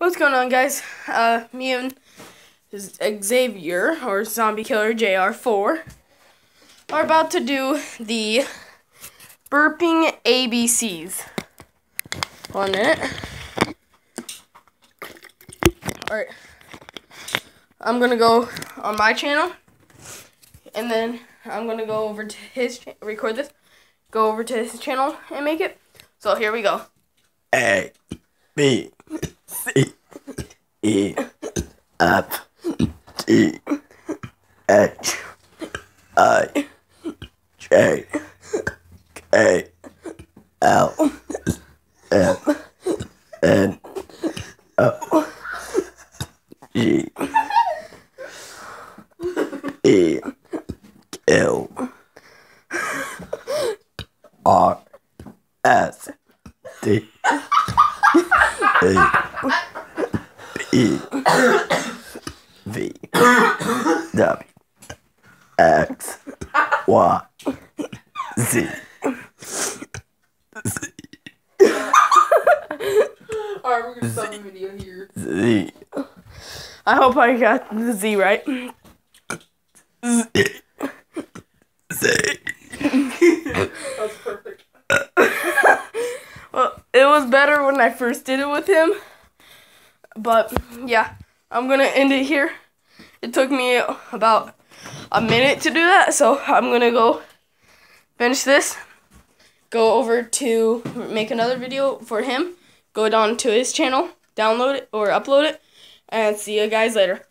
What's going on, guys? Me and Xavier, or Zombie Killer JR4, are about to do the burping ABCs. 1 minute. Alright. I'm gonna go on my channel, and then I'm gonna go over to his record this, go over to his channel and make it. So here we go. A, B, C, E, F, G, H, I, J, K, L, M, N, O, G, E, Q, R, S, T, A, B, V, W, X, Y, Z. Alright, we're gonna stop the video here. Z. I hope I got the Z right. Z. Z. That's perfect. Well, it was better when I first did it with him. But, yeah, I'm gonna end it here. It took me about a minute to do that, so I'm gonna go finish this. Go over to make another video for him. Go down to his channel, download it or upload it, and see you guys later.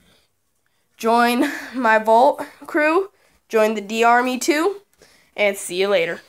Join my Vault crew, join the D Army too, and see you later.